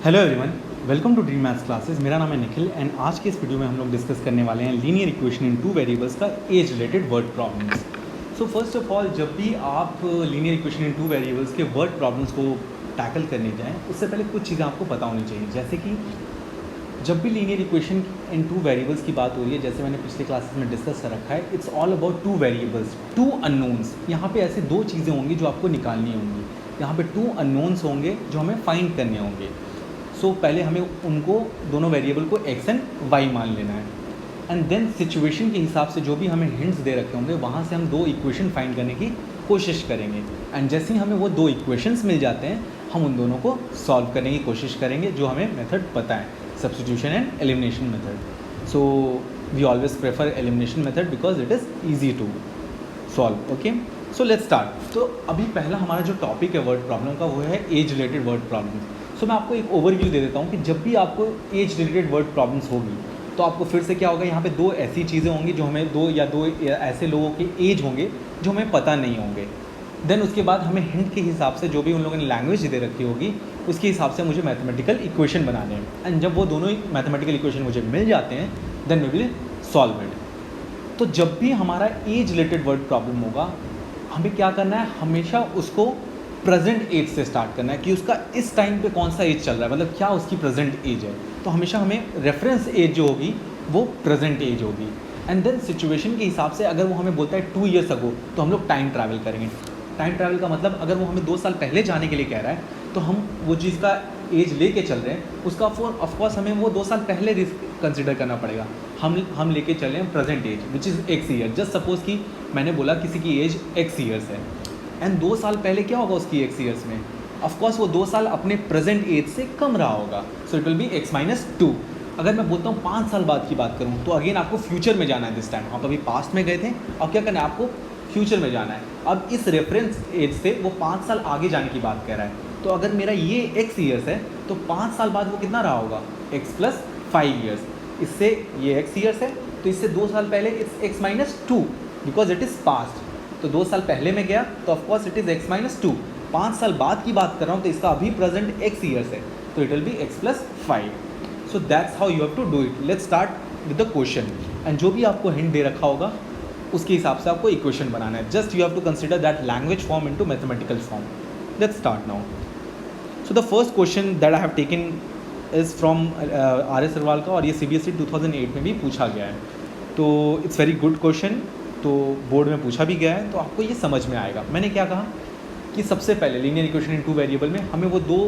Hello everyone, welcome to Dream Maths Classes. मेरा नाम है निखिल एंड आज के इस वीडियो में हम लोग डिस्कस करने वाले हैं linear equation in two variables का age related word problems. So first of all, जब भी आप linear equation in two variables के वर्ड प्रॉब्लम्स को टैकल करने जाएं, उससे पहले कुछ चीज़ें आपको पता होनी चाहिए। जैसे कि जब भी linear equation in two variables की बात हो रही है, जैसे मैंने पिछले क्लासेस में डिस्कस कर रखा है, it's all about two variables, two unknowns. यहाँ पे ऐसे दो चीज़ें होंगी जो आपको निकालनी होंगी। यहाँ पे टू अननोन्स होंगे जो हमें फाइंड करने होंगे। सो पहले हमें उनको दोनों वेरिएबल को एक्स एंड वाई मान लेना है एंड देन सिचुएशन के हिसाब से जो भी हमें हिंट्स दे रखे होंगे वहाँ से हम दो इक्वेशन फाइंड करने की कोशिश करेंगे एंड जैसे ही हमें वो दो इक्वेशंस मिल जाते हैं, हम उन दोनों को सॉल्व करने की कोशिश करेंगे जो हमें मेथड पता है, substitution and elimination method. So we always prefer elimination method because it is easy to solve. Okay, so let's start. तो अभी पहला हमारा जो टॉपिक है वर्ड प्रॉब्लम का, वो है एज रिलेटेड वर्ड प्रॉब्लम। सो मैं आपको एक ओवरव्यू दे देता हूँ कि जब भी आपको एज रिलेटेड वर्ड प्रॉब्लम्स होगी तो आपको फिर से क्या होगा, यहाँ पे दो ऐसी चीज़ें होंगी जो हमें दो ऐसे लोगों के एज होंगे जो हमें पता नहीं होंगे। देन उसके बाद हमें हिंट के हिसाब से जो भी उन लोगों ने लैंग्वेज दे रखी होगी उसके हिसाब से मुझे मैथमेटिकल इक्वेशन बनाने हैं एंड जब वो दोनों ही मैथमेटिकल इक्वेशन मुझे मिल जाते हैं then we will solve it. तो जब भी हमारा एज रिलेटेड वर्ड प्रॉब्लम होगा, हमें क्या करना है, हमेशा उसको प्रेजेंट एज से स्टार्ट करना है कि उसका इस टाइम पे कौन सा एज चल रहा है, मतलब क्या उसकी प्रेजेंट एज है। तो हमेशा हमें रेफरेंस एज जो होगी वो प्रेजेंट एज होगी एंड देन सिचुएशन के हिसाब से अगर वो हमें बोलता है 2 years अगो तो हम लोग टाइम ट्रैवल करेंगे। टाइम ट्रैवल का मतलब अगर वो हमें 2 साल पहले जाने के लिए कह रहा है तो हम वो चीज़ का एज लेके चल रहे हैं, उसका ऑफकोर्स हमें वो 2 साल पहले कंसिडर करना पड़ेगा। हम लेके चल रहे हैं present age which is X year. Just suppose कि मैंने बोला किसी की एज एक्स ईयर्स है एंड 2 साल पहले क्या होगा उसकी एक्स ईयर्स में, ऑफकोर्स वो 2 साल अपने प्रेजेंट एज से कम रहा होगा। So it will be x minus 2। अगर मैं बोलता हूँ 5 साल बाद की बात करूँ तो अगेन आपको फ्यूचर में जाना है। दिस टाइम आप अभी पास्ट में गए थे, अब क्या करना है, आपको फ्यूचर में जाना है। अब इस रेफरेंस एज से वो 5 साल आगे जाने की बात कह रहा है। तो अगर मेरा ये एक्स ईयर्स है तो 5 साल बाद वो कितना रहा होगा, एक्स प्लस 5 ईयर्स। इससे ये एक्स ईयर्स है तो इससे 2 साल पहले it's x minus 2 because it is past. तो 2 साल पहले में गया तो of course it is x minus 2। 5 साल बाद की बात कर रहा हूँ तो इसका अभी प्रेजेंट एक्स ईयर्स है तो it will be X plus 5। So that's how you have to do it. Let's start with the question and जो भी आपको हिंट दे रखा होगा उसके हिसाब से आपको इक्वेशन बनाना है। Just you have to consider that language form into mathematical form. Let's start now. So the first question that I have taken is from R S Agarwal का और ये CBSE 2008 में भी पूछा गया है। तो इट्स वेरी गुड क्वेश्चन, तो बोर्ड में पूछा भी गया है तो आपको ये समझ में आएगा। मैंने क्या कहा कि सबसे पहले linear equation in two variable में हमें वो दो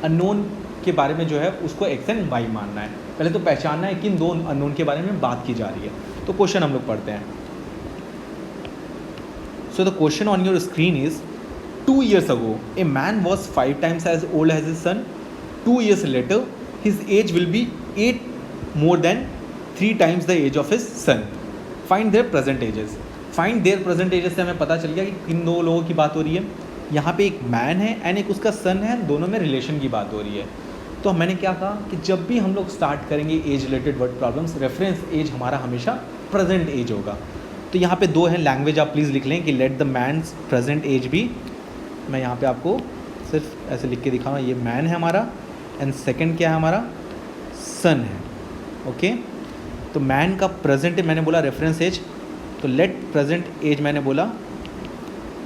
अननोन के बारे में जो है उसको एक्स एंड वाई मानना है। पहले तो पहचानना है कि इन दो अननोन के बारे में बात की जा रही है। तो क्वेश्चन हम लोग पढ़ते हैं। So the question on your screen is 2 years ago a man was 5 times as old as his son. 2 years later his age will be 8 more than 3 times the age of his son. Find their present ages. Find their present ages से हमें पता चल गया कि किन दो लोगों की बात हो रही है। यहाँ पे एक मैन है एंड एक उसका सन है, दोनों में रिलेशन की बात हो रही है। तो मैंने क्या कहा कि जब भी हम लोग स्टार्ट करेंगे age related word problems, reference age हमारा हमेशा प्रेजेंट एज होगा। तो यहाँ पे दो हैं, लैंग्वेज आप प्लीज़ लिख लें कि let the man's present age भी। मैं यहाँ पे आपको सिर्फ ऐसे लिख के दिखाऊंगा, ये मैन है हमारा एंड सेकंड क्या है हमारा, सन है। ओके, तो मैन का प्रेजेंट मैंने बोला रेफरेंस एज, तो लेट प्रेजेंट एज मैंने बोला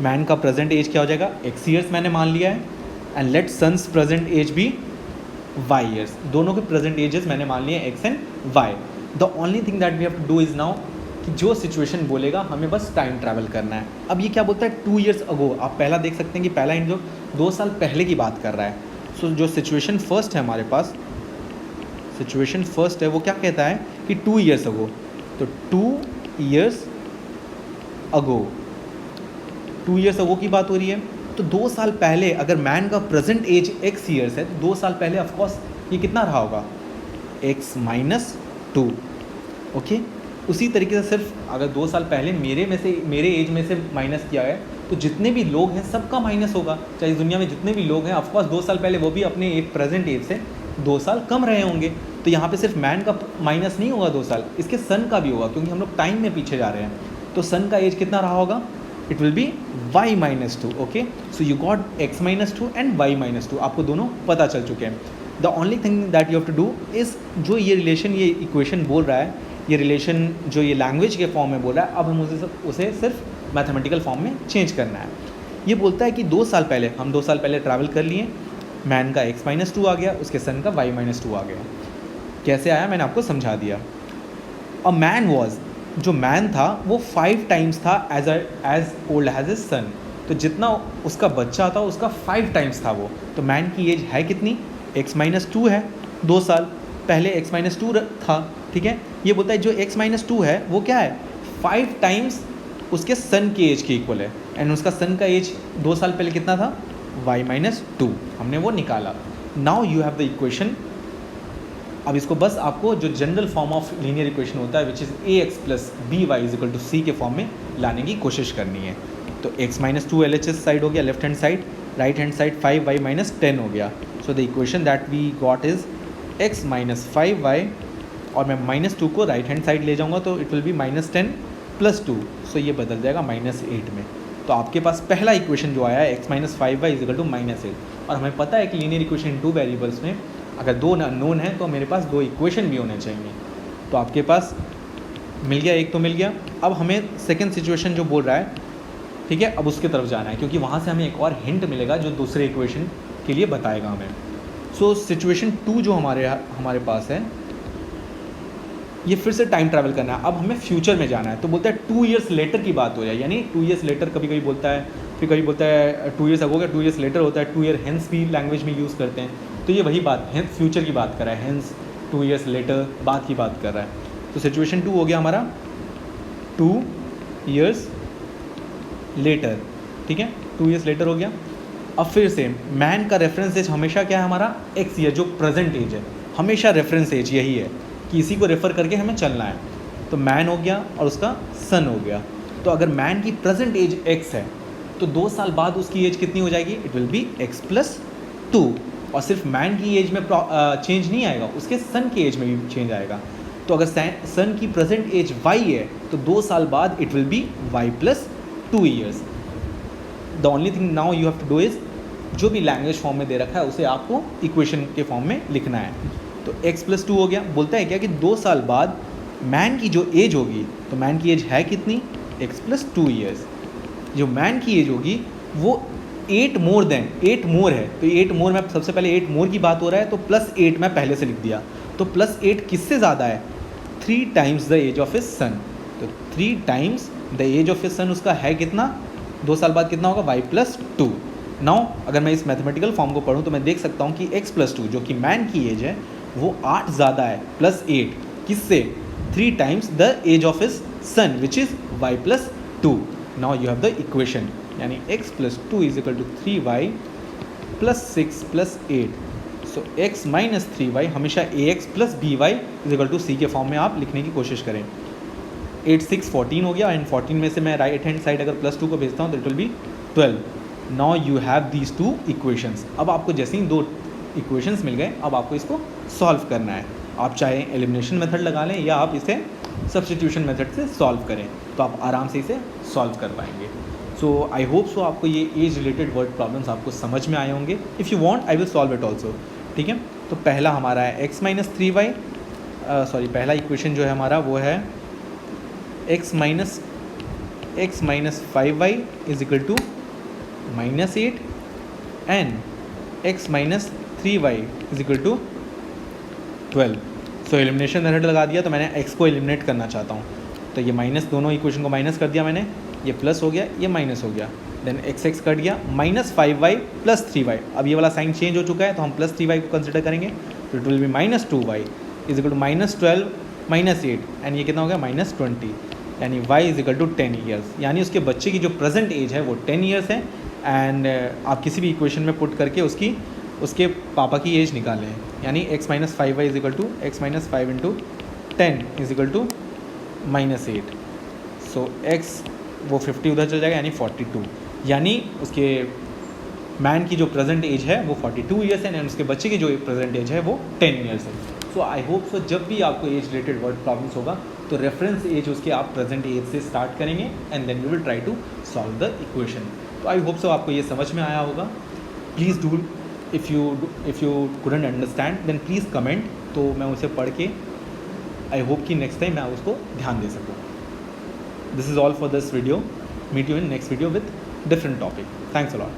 मैन का प्रेजेंट एज क्या हो जाएगा, एक्स ईयर्स मैंने मान लिया है and let son's present age भी वाई ईयर्स। दोनों के प्रेजेंट एजेस मैंने मान लिए X and Y. The only thing that we have to do is now कि जो सिचुएशन बोलेगा हमें बस टाइम ट्रैवल करना है। अब ये क्या बोलता है 2 years अगो, आप पहला देख सकते हैं कि पहला इन जो 2 साल पहले की बात कर रहा है। सो जो सिचुएशन फर्स्ट है हमारे पास, सिचुएशन फर्स्ट है वो क्या कहता है कि 2 years अगो। तो 2 years अगो, 2 years अगो की बात हो रही है। तो 2 साल पहले अगर मैन का प्रेजेंट एज एक्स ईयर्स है तो 2 साल पहले ऑफकोर्स ये कितना रहा होगा, एक्स माइनस 2। ओके, उसी तरीके से सिर्फ अगर 2 साल पहले मेरे एज में से माइनस किया है तो जितने भी लोग हैं सबका माइनस होगा। चाहे इस दुनिया में जितने भी लोग हैं ऑफकोर्स 2 साल पहले वो भी अपने एक प्रेजेंट एज से 2 साल कम रहे होंगे। तो यहाँ पे सिर्फ मैन का माइनस नहीं होगा 2 साल, इसके सन का भी होगा क्योंकि हम लोग टाइम में पीछे जा रहे हैं। तो सन का एज कितना रहा होगा, it will be y-2। Okay, so you got x-2 and y-2, आपको दोनों पता चल चुके हैं। The only thing that you have to do is, जो ये रिलेशन, ये इक्वेशन बोल रहा है, ये रिलेशन जो ये लैंग्वेज के फॉर्म में बोल रहा है, अब हम उसे सिर्फ मैथमेटिकल फॉर्म में चेंज करना है। ये बोलता है कि 2 साल पहले, हम 2 साल पहले ट्रैवल कर लिए, मैन का x-2 आ गया, उसके सन का y-2 आ गया। कैसे आया मैंने आपको समझा दिया। अ मैन वॉज, जो मैन था वो 5 टाइम्स था एज ओल्ड एज ए सन, तो जितना उसका बच्चा था उसका 5 टाइम्स था वो। तो मैन की एज है कितनी, x-2 है, 2 साल पहले x-2 था, ठीक है। ये बोलता है जो x-2 है वो क्या है, 5 टाइम्स उसके सन की एज के इक्वल है, एंड उसका सन का एज 2 साल पहले कितना था, y-2, हमने वो निकाला। Now you have the equation. अब इसको बस आपको जो general form of linear equation होता है, which is ax plus by equal to c के फॉर्म में लाने की कोशिश करनी है। तो x-2 LHS साइड हो गया, left hand side, right hand side 5y-10 हो गया। So the equation that we got is x minus 5y, और मैं -2 को राइट हैंड साइड ले जाऊँगा तो इट विल बी -10 + 2, सो ये बदल जाएगा -8 में। तो आपके पास पहला इक्वेशन जो आया है x minus 5y equal to -8, और हमें पता है कि लीनियर इक्वेशन इन 2 वेरिएबल्स में अगर 2 अननोन है तो मेरे पास 2 इक्वेशन भी होने चाहिए। तो आपके पास मिल गया, एक तो मिल गया। अब हमें सेकंड सिचुएशन जो बोल रहा है, ठीक है, अब उसके तरफ जाना है, क्योंकि वहाँ से हमें एक और हिंट मिलेगा जो दूसरे इक्वेशन के लिए बताएगा हमें। सो सिचुएशन 2 जो हमारे पास है, ये फिर से टाइम ट्रैवल करना है। अब हमें फ्यूचर में जाना है, तो बोलता है 2 ईयर्स लेटर की बात हो जाए, यानी 2 ईयर्स लेटर कभी कभी बोलता है, फिर कभी बोलता है 2 ईयर्स अगो, 2 ईयर्स लेटर होता है, 2 ईयर हेंस भी लैंग्वेज में यूज़ करते हैं। तो ये वही बात है, फ्यूचर की बात कर रहा है, हेंस 2 ईयर्स लेटर बात की बात कर रहा है। तो सिचुएशन 2 हो गया हमारा 2 ईयर्स लेटर, ठीक है, 2 ईयर्स लेटर हो गया। अब फिर से मैन का रेफरेंस एज हमेशा क्या है हमारा, x ईयर, जो प्रेजेंट एज है, हमेशा रेफरेंस एज यही है कि इसी को रेफ़र करके हमें चलना है। तो मैन हो गया और उसका सन हो गया। तो अगर मैन की प्रेजेंट एज x है तो 2 साल बाद उसकी एज कितनी हो जाएगी, इट विल बी x+2। और सिर्फ मैन की एज में चेंज नहीं आएगा, उसके सन की एज में भी चेंज आएगा। तो अगर सन की प्रेजेंट एज y है तो 2 साल बाद it will be y+2 years. The only thing now you have to do is, जो भी लैंग्वेज फॉर्म में दे रखा है उसे आपको इक्वेशन के फॉर्म में लिखना है। तो x+2 हो गया। बोलता है क्या कि 2 साल बाद मैन की जो एज होगी, तो मैन की एज है कितनी, x+2 ईयर्स। जो मैन की एज होगी वो 8 मोर है। तो 8 मोर में सबसे पहले 8 मोर की बात हो रहा है, तो +8 मैं पहले से लिख दिया। तो +8 किससे ज़्यादा है, 3 times the age of his son. तो 3 times the age of his son उसका है कितना, 2 साल बाद कितना होगा, y+2। नाउ अगर मैं इस मैथमेटिकल फॉर्म को पढ़ूँ तो मैं देख सकता हूँ कि x+2 जो कि मैन की एज है वो 8 ज़्यादा है, +8 किससे, 3 times the age of his son which is y+2। Now you have the equation, यानी x+2 is equal to 3y + 6 + 8। So x minus 3y हमेशा ax + by is equal to c के form में आप लिखने की कोशिश करें। 8 6 14 हो गया, एंड 14 में से मैं राइट हैंड साइड अगर +2 को भेजता हूँ तो it will B 12। Now you have these 2 equations. अब आपको जैसे ही 2 इक्वेशंस मिल गए, अब आपको इसको सॉल्व करना है। आप चाहे एलिमिनेशन मेथड लगा लें या आप इसे सब्स्टिट्यूशन मेथड से सॉल्व करें, तो आप आराम से इसे सॉल्व कर पाएंगे। सो आई होप सो आपको ये एज रिलेटेड वर्ड प्रॉब्लम्स आपको समझ में आए होंगे। If you want I will solve it also, ठीक है। तो पहला हमारा है x-3y, पहला इक्वेशन जो है हमारा वो है x minus 5y is equal to -8 and x minus 3y is equal to 12। So elimination method लगा दिया, तो मैंने x को एलिमिनेट करना चाहता हूँ, तो ये माइनस, दोनों इक्वेशन को माइनस कर दिया मैंने, ये प्लस हो गया, ये माइनस हो गया, देन x कट गया, -5y + 3y। अब ये वाला साइन चेंज हो चुका है तो हम +3y को कंसिडर करेंगे, तो it will be -2y is equal to -12 -8, and ये कितना हो गया, -20, यानी y is equal to 10 years. यानी उसके बच्चे की जो प्रेजेंट एज है वो 10 ईयर्स है, एंड आप किसी भी इक्वेशन में पुट करके उसके पापा की एज निकालें, यानी x minus 5y is equal to x minus 5 × 10 is equal to -8। So x वो 50 उधर चल जाएगा, यानी 42, यानी उसके मैन की जो प्रेजेंट एज है वो 42 ईयर्स है, एंड उसके बच्चे की जो प्रेजेंट एज है वो 10 ईयर्स है। सो आई होप सो जब भी आपको एज रिलेटेड वर्ड प्रॉब्लम्स होगा तो रेफरेंस एज उसके आप प्रेजेंट एज से स्टार्ट करेंगे, and then you will try to solve the equation. तो आई होप सो आपको ये समझ में आया होगा। Please do if you couldn't understand then please comment, तो मैं उसे पढ़ के आई होप कि नेक्स्ट टाइम मैं उसको ध्यान दे सकूँ. This is all for this video. Meet you in next video with different topic. Thanks a lot.